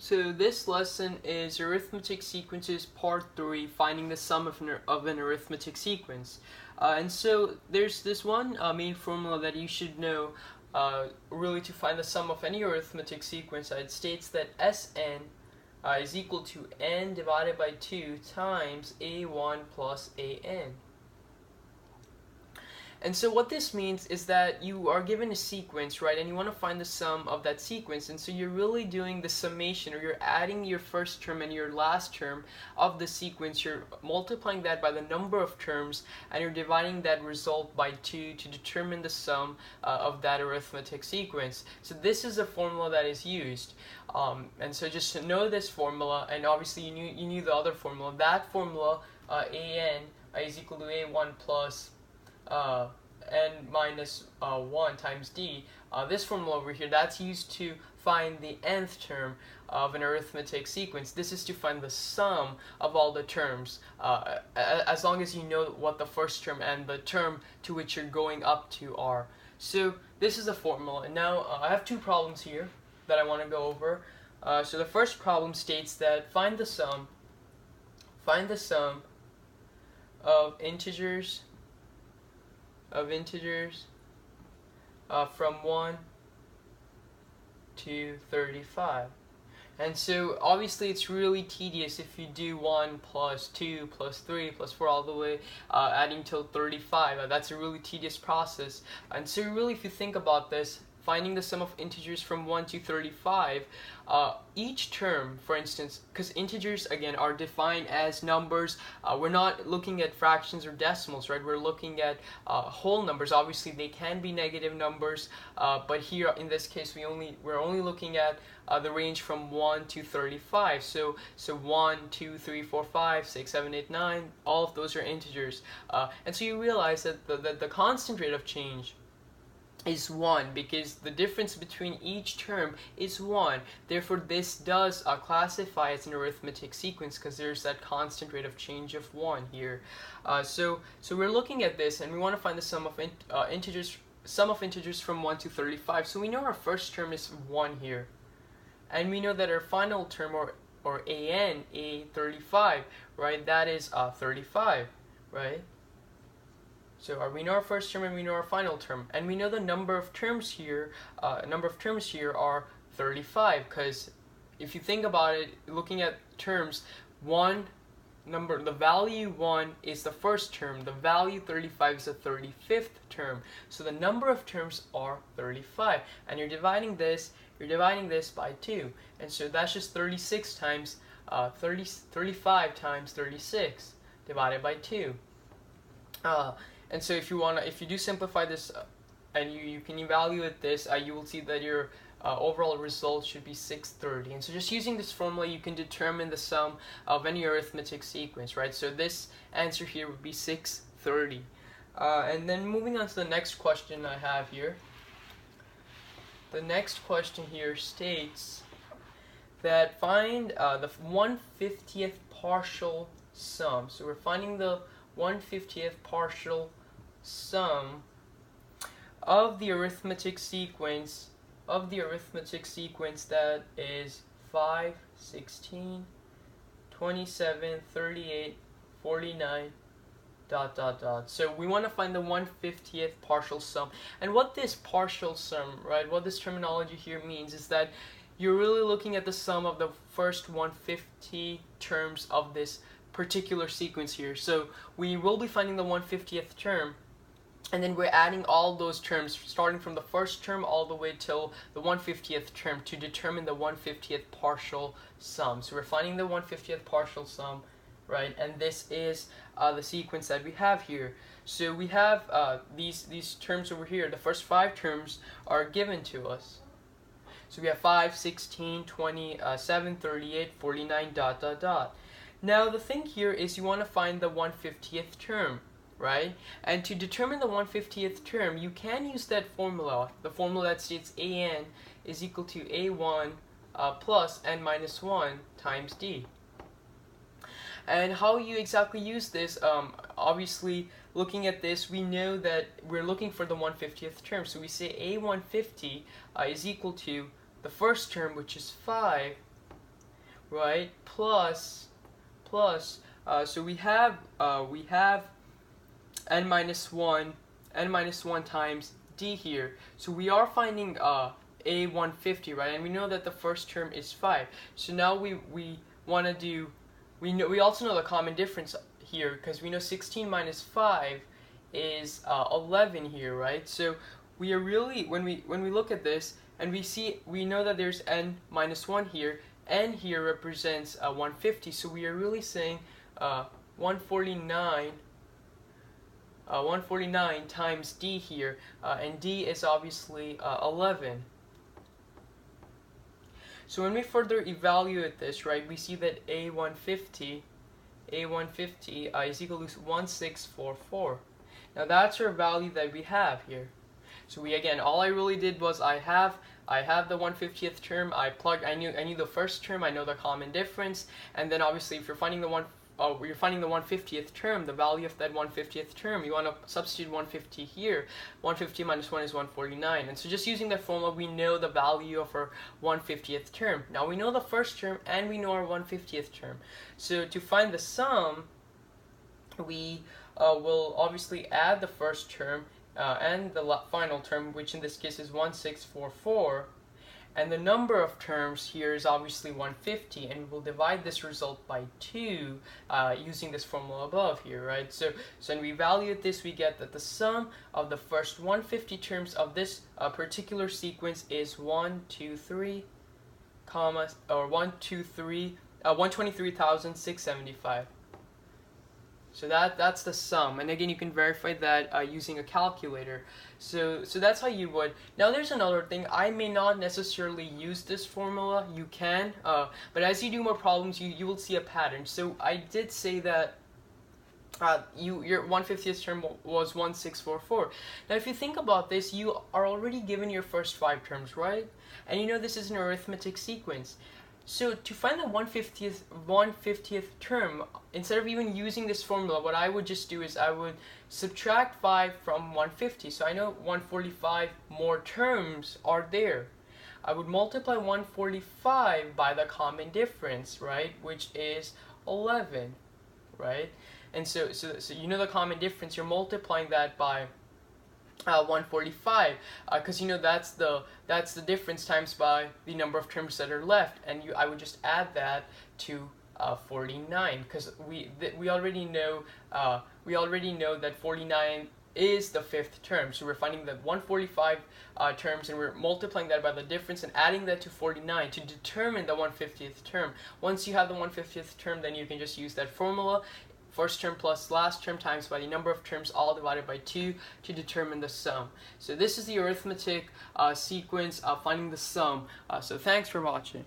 So this lesson is Arithmetic Sequences Part 3, finding the sum of an arithmetic sequence. And so there's this one main formula that you should know really to find the sum of any arithmetic sequence. It states that Sn is equal to n divided by 2 times a1 plus an. And so what this means is that you are given a sequence, right, and you want to find the sum of that sequence, and so you're really doing the summation, or you're adding your first term and your last term of the sequence. You're multiplying that by the number of terms, and you're dividing that result by 2 to determine the sum of that arithmetic sequence. So this is a formula that is used. And so just to know this formula, and obviously you knew the other formula. That formula, an is equal to a1 plus n minus 1 times d. This formula over here, that's used to find the nth term of an arithmetic sequence. This is to find the sum of all the terms, as long as you know what the first term and the term to which you're going up to are. So this is a formula, and now I have two problems here that I want to go over. So the first problem states that find the sum of integers from 1 to 35. And so obviously it's really tedious if you do 1 plus 2 plus 3 plus 4 all the way adding till 35. That's a really tedious process. And so really, if you think about this, finding the sum of integers from 1 to 35, each term, for instance, because integers again are defined as numbers, we're not looking at fractions or decimals, right? We're looking at whole numbers. Obviously they can be negative numbers, but here in this case we're only looking at the range from 1 to 35. So 1, 2, 3, 4, 5, 6, 7, 8, 9, all of those are integers. And so you realize that the constant rate of change is 1, because the difference between each term is 1. Therefore this does classify as an arithmetic sequence, because there's that constant rate of change of 1 here. So we're looking at this, and we want to find the sum of integers from 1 to 35. So we know our first term is 1 here, and we know that our final term, or an, a35, right, that is 35, right? So we know our first term and we know our final term, and we know the number of terms here. Are 35, because if you think about it, looking at terms, the value 1 is the first term, the value 35 is the 35th term. So the number of terms are 35, and you're dividing this by 2, and so that's just 35 times 36 divided by 2. And so if you do simplify this and you can evaluate this, you will see that your overall result should be 630. And so just using this formula, you can determine the sum of any arithmetic sequence, right? So this answer here would be 630. And then moving on to the next question I have here. The next question here states that find the 1/50th partial sum. So we're finding the 1/50th partial sum of the arithmetic sequence that is 5, 16, 27, 38, 49, ... So we want to find the 1/50th partial sum. And what this partial sum, right, what this terminology here means is that you're really looking at the sum of the first 150 terms of this particular sequence here. So we will be finding the 1/50th term, and then we're adding all those terms starting from the first term all the way till the 1/50th term to determine the 1/50th partial sum. So we're finding the 1/50th partial sum, right? And this is the sequence that we have here. So we have these terms over here. The first 5 terms are given to us. So we have 5, 16, 27, 38, 49, ... Now the thing here is you want to find the 1/50th term, right? And to determine the 1/50th term, you can use that formula, the formula that states an is equal to a1 plus n minus 1 times d. And how you exactly use this, obviously looking at this, we know that we're looking for the 1/50th term. So we say a150 is equal to the first term, which is 5, right? Plus, so we have n minus 1 times d here. So we are finding a150, right? And we know that the first term is 5. So now we want to do, we also know the common difference here, because we know 16 minus 5 is 11 here, right? So we are really, when we look at this and we know that there's n minus 1 here, n here represents 150, so we are really saying 149 times d here, and d is obviously 11. So when we further evaluate this, right, we see that A150 is equal to 1644. Now that's our value that we have here. So all I really did was I have the 150th term. I knew the first term. I know the common difference, and then obviously if you're finding the 150th term, the value of that 150th term, you want to substitute 150 here. 150 minus 1 is 149, and so just using that formula, we know the value of our 150th term. Now we know the first term and we know our 150th term. So to find the sum, we will obviously add the first term and the final term, which in this case is 1644, and the number of terms here is obviously 150, and we will divide this result by 2 using this formula above here, right? So when we evaluate this, we get that the sum of the first 150 terms of this particular sequence is 123,675. So that's the sum, and again you can verify that using a calculator. So that's how you would. Now there's another thing. I may not necessarily use this formula. You can, but as you do more problems, you will see a pattern. So I did say that your 150th term was 1644. Now if you think about this, you are already given your first 5 terms, right? And you know this is an arithmetic sequence. So to find the 150th term, instead of even using this formula, what I would just do is I would subtract 5 from 150. So I know 145 more terms are there. I would multiply 145 by the common difference, right, which is 11, right? And so you know the common difference, you're multiplying that by 145, because you know that's the difference times by the number of terms that are left, and I would just add that to 49, because we already know that 49 is the 5th term. So we're finding the 145 terms, and we're multiplying that by the difference and adding that to 49 to determine the 150th term. Once you have the 150th term, then you can just use that formula, first term plus last term times by the number of terms, all divided by 2, to determine the sum. So this is the arithmetic sequence of finding the sum. So thanks for watching.